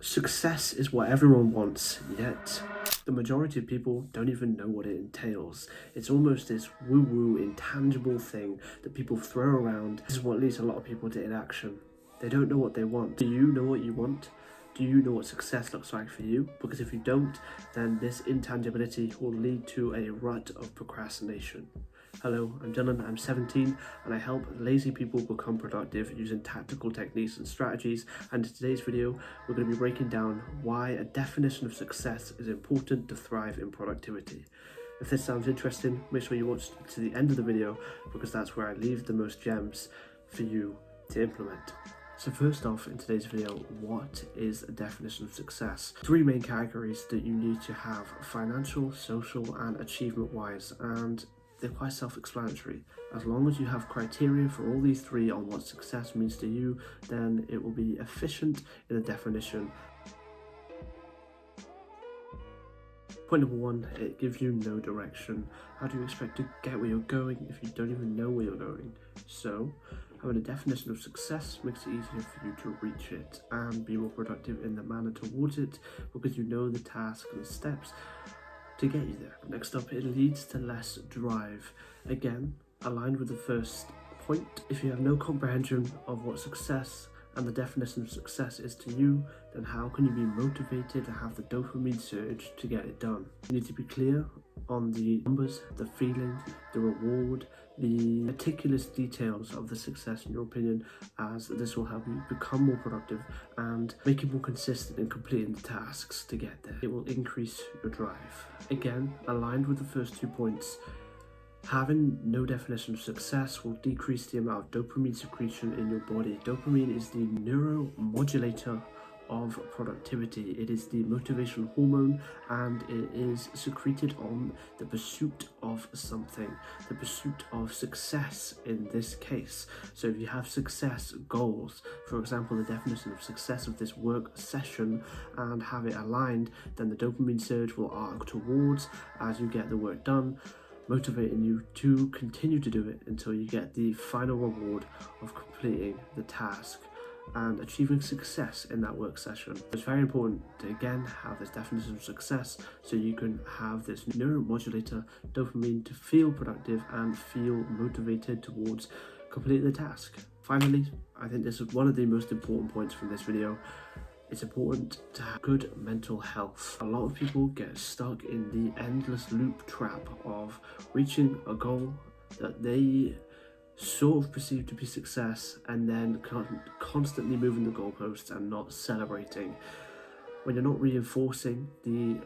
Success is what everyone wants, yet the majority of people don't even know what it entails. It's almost this woo-woo, intangible thing that people throw around. This is what leads a lot of people to inaction. They don't know what they want. Do you know what you want? Do you know what success looks like for you? Because if you don't, then this intangibility will lead to a rut of procrastination. Hello, I'm Dylan, I'm 17, and I help lazy people become productive using tactical techniques and strategies. And in today's video, we're going to be breaking down why a definition of success is important to thrive in productivity. If this sounds interesting, make sure you watch to the end of the video, because that's where I leave the most gems for you to implement. So first off, in today's video, what is a definition of success? Three main categories that you need to have: financial, social, and achievement-wise, and they're quite self-explanatory. As long as you have criteria for all these three on what success means to you, then it will be efficient in a definition. Point number one, it gives you no direction. How do you expect to get where you're going if you don't even know where you're going? So, having a definition of success makes it easier for you to reach it and be more productive in the manner towards it, because you know the task and the steps to get you there. Next up, it leads to less drive. Again, aligned with the first point, if you have no comprehension of what success and the definition of success is to you, then how can you be motivated to have the dopamine surge to get it done? You need to be clear on the numbers, the feeling, the reward, the meticulous details of the success in your opinion, as this will help you become more productive and make you more consistent in completing the tasks to get there. It will increase your drive. Again, aligned with the first 2 points, having no definition of success will decrease the amount of dopamine secretion in your body. Dopamine is the neuromodulator of productivity. It is the motivational hormone, and it is secreted on the pursuit of something, the pursuit of success in this case. So if you have success goals, for example, the definition of success of this work session, and have it aligned, then the dopamine surge will arc towards as you get the work done, motivating you to continue to do it until you get the final reward of completing the task and achieving success in that work session. It's very important to again have this definition of success so you can have this neuromodulator dopamine to feel productive and feel motivated towards completing the task. Finally, I think this is one of the most important points from this video. It's important to have good mental health. A lot of people get stuck in the endless loop trap of reaching a goal that they sort of perceive to be success, and then constantly moving the goalposts and not celebrating. When you're not reinforcing the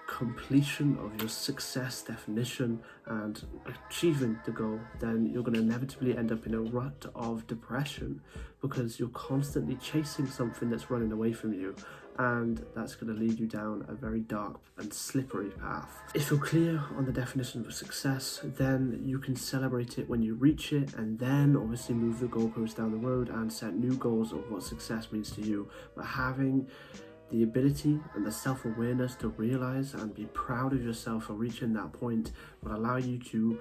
completion of your success definition and achieving the goal, then you're going to inevitably end up in a rut of depression, because you're constantly chasing something that's running away from you, and that's going to lead you down a very dark and slippery path. If you're clear on the definition of success, then you can celebrate it when you reach it, and then obviously move the goalposts down the road and set new goals of what success means to you. But having the ability and the self-awareness to realize and be proud of yourself for reaching that point will allow you to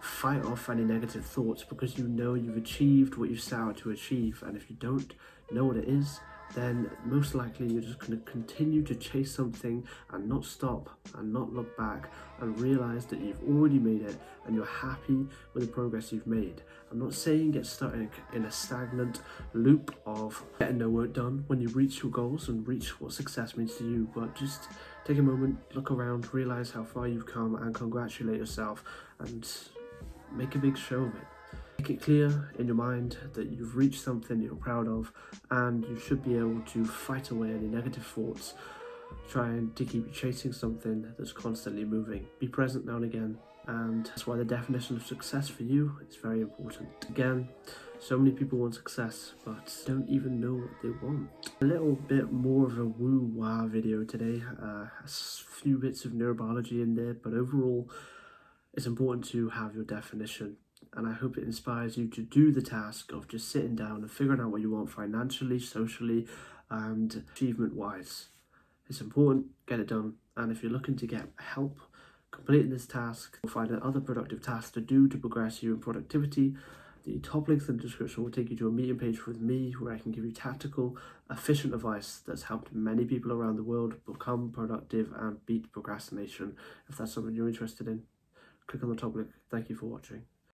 fight off any negative thoughts, because you know you've achieved what you've set out to achieve. And if you don't know what it is, then most likely you're just going to continue to chase something and not stop and not look back and realize that you've already made it and you're happy with the progress you've made. I'm not saying get stuck in a stagnant loop of getting no work done when you reach your goals and reach what success means to you, but just take a moment, look around, realize how far you've come, and congratulate yourself and make a big show of it. Make it clear in your mind that you've reached something you're proud of, and you should be able to fight away any negative thoughts, trying to keep chasing something that's constantly moving. Be present now and again, and that's why the definition of success for you is very important. Again, so many people want success, but don't even know what they want. A little bit more of a woo-wah video today, a few bits of neurobiology in there, but overall, it's important to have your definition. And I hope it inspires you to do the task of just sitting down and figuring out what you want financially, socially, and achievement-wise. It's important, get it done. And if you're looking to get help completing this task, or find other productive tasks to do to progress you in productivity, The top link in the description will take you to a meeting page with me where I can give you tactical, efficient advice that's helped many people around the world become productive and beat procrastination. If that's something you're interested in, click on the top link. Thank you for watching.